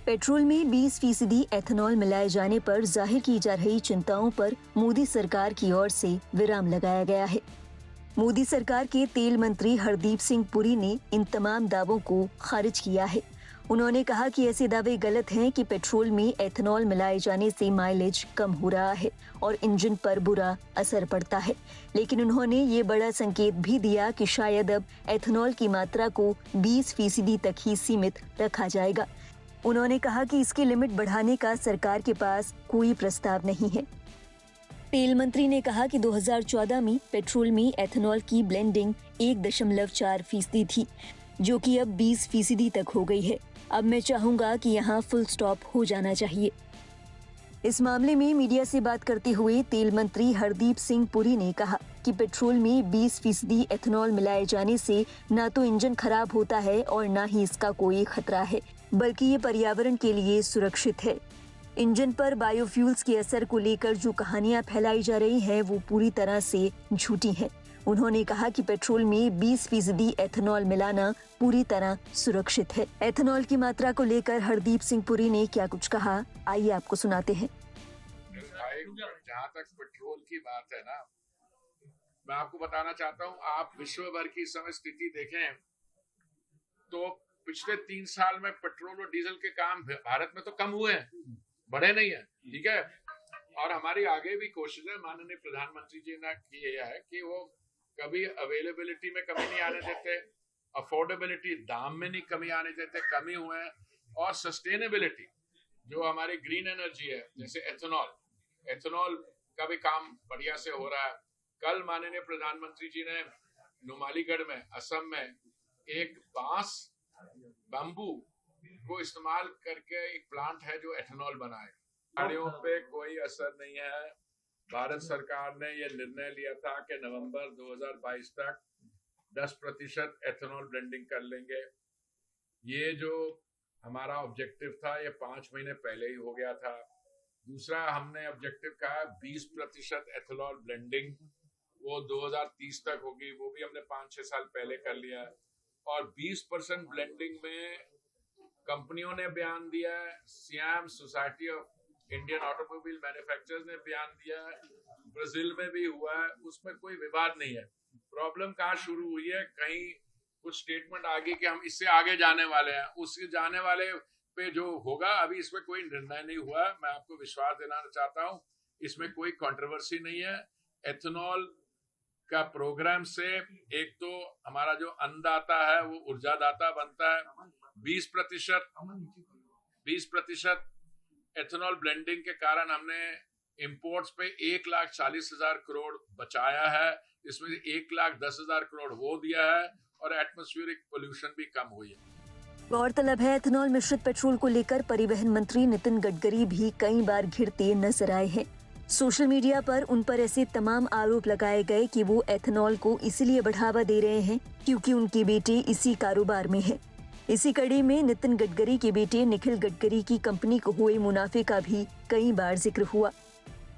Petrol में 20% ethanol मिलाए जाने पर जाहिर की जा रही चिंताओं पर मोदी सरकार की ओर से विराम लगाया गया है। मोदी सरकार के तेल मंत्री हरदीप सिंह पुरी ने इन तमाम दावों को खारिज किया है। उन्होंने कहा कि ऐसे दावे गलत हैं कि पेट्रोल में एथेनॉल मिलाए जाने से माइलेज कम हो रहा है और इंजन पर बुरा असर पड़ता है। लेकिन उन्होंने ये बड़ा संकेत भी दिया कि शायद अब एथेनॉल की मात्रा को 20% तक ही सीमित रखा जाएगा। उन्होंने कहा कि इसकी लिमिट बढ़ाने का सरकार के पास कोई प्रस्ताव नहीं है। तेल मंत्री ने कहा कि 2014 में पेट्रोल में एथेनॉल की ब्लेंडिंग 1.4% थी, जो कि अब 20% तक हो गई है। अब मैं चाहूंगा कि यहाँ फुल स्टॉप हो जाना चाहिए। इस मामले में मीडिया से बात करते हुए तेल मंत्री हरदीप सिंह पुरी ने कहा कि पेट्रोल में 20% एथेनॉल मिलाए जाने से न तो इंजन खराब होता है और न ही इसका कोई खतरा है, बल्कि ये पर्यावरण के लिए सुरक्षित है। इंजन पर बायोफ्यूल्स के असर को लेकर जो कहानियां फैलाई जा रही हैं वो पूरी तरह से झूठी हैं। उन्होंने कहा कि पेट्रोल में 20% एथेनॉल मिलाना पूरी तरह सुरक्षित है। एथेनॉल की मात्रा को लेकर हरदीप सिंह पुरी ने क्या कुछ कहा, आइए आपको सुनाते हैं। जहाँ तक पेट्रोल की बात है ना, मैं आपको बताना चाहता हूँ, आप विश्व भर की समय स्थिति देखें तो पिछले 3 साल में पेट्रोल और डीजल के काम भारत में तो कम हुए हैं, बढ़े नहीं है। ठीक है, और हमारी आगे भी कोशिश है। माननीय प्रधानमंत्री जी ने की है कि वो कभी अवेलेबिलिटी में कमी नहीं आने देते, अफोर्डेबिलिटी दाम में नहीं कमी आने देते, कमी हुए हैं। और सस्टेनेबिलिटी जो हमारी ग्रीन एनर्जी है, जैसे एथेनॉल का भी काम बढ़िया से हो रहा है। कल माननीय प्रधानमंत्री जी ने नुमालीगढ़ में, असम में एक बाम्बू को इस्तेमाल करके एक प्लांट है जो एथेनॉल बनाए। गाड़ियों पे कोई असर नहीं है। भारत सरकार ने यह निर्णय लिया था कि नवंबर 2022 तक 10% एथेनॉल ब्लेंडिंग कर लेंगे। ये जो हमारा ऑब्जेक्टिव था ये 5 महीने पहले ही हो गया था। दूसरा हमने ऑब्जेक्टिव कहा 20% एथेनॉल ब्लेंडिंग, वो 2030 तक होगी, वो भी हमने 5-6 साल पहले कर लिया है। और 20% ब्लेंडिंग में कंपनियों ने बयान दिया है, SIAM society of Indian automobile manufacturers ने बयान दिया है, ब्राजील में भी हुआ है, उसमें कोई विवाद नहीं है। प्रॉब्लम कहाँ शुरू हुई है, कहीं कुछ स्टेटमेंट आ गई कि हम इससे आगे जाने वाले हैं, उसके जाने वाले पे जो होगा, अभी इसमें कोई निर्णय नहीं हुआ। मैं आपको विश्वास दिलाना चाहता हूँ, इसमें कोई कंट्रोवर्सी नहीं है। एथेनॉल का प्रोग्राम से एक तो हमारा जो अन्नदाता है वो ऊर्जादाता बनता है। 20% एथेनॉल ब्लेंडिंग के कारण हमने इंपोर्ट्स पे 1,40,000 करोड़ बचाया है, इसमें 1,10,000 करोड़ वो दिया है और एटमॉस्फेरिक पोल्यूशन भी कम हुई है। गौरतलब है एथेनॉल मिश्रित पेट्रोल को लेकर परिवहन मंत्री नितिन गडकरी भी कई बार घिरते नजर आए हैं। सोशल मीडिया पर उन पर ऐसे तमाम आरोप लगाए गए कि वो एथेनॉल को इसलिए बढ़ावा दे रहे हैं क्योंकि उनके बेटे इसी कारोबार में हैं। इसी कड़ी में नितिन गडकरी के बेटे निखिल गडकरी की कंपनी को हुए मुनाफे का भी कई बार जिक्र हुआ।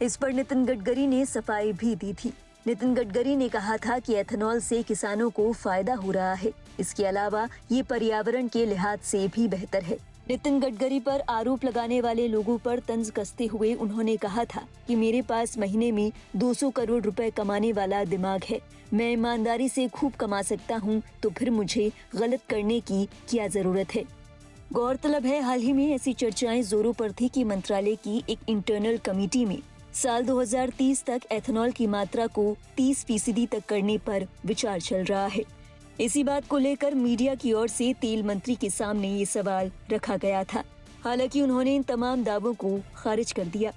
इस पर नितिन गडकरी ने सफाई भी दी थी। नितिन गडकरी ने कहा था कि एथेनॉल से किसानों को फायदा हो रहा है, इसके अलावा ये पर्यावरण के लिहाज से भी बेहतर है। नितिन गडकरी पर आरोप लगाने वाले लोगों पर तंज कसते हुए उन्होंने कहा था कि मेरे पास महीने में 200 करोड़ रुपए कमाने वाला दिमाग है, मैं ईमानदारी से खूब कमा सकता हूं, तो फिर मुझे गलत करने की क्या जरूरत है। गौरतलब है हाल ही में ऐसी चर्चाएं जोरों पर थी कि मंत्रालय की एक इंटरनल कमेटी में साल 2030 तक एथेनॉल की मात्रा को 30% तक करने पर विचार चल रहा है। इसी बात को लेकर मीडिया की ओर से तेल मंत्री के सामने ये सवाल रखा गया था। हालांकि उन्होंने इन तमाम दावों को खारिज कर दिया।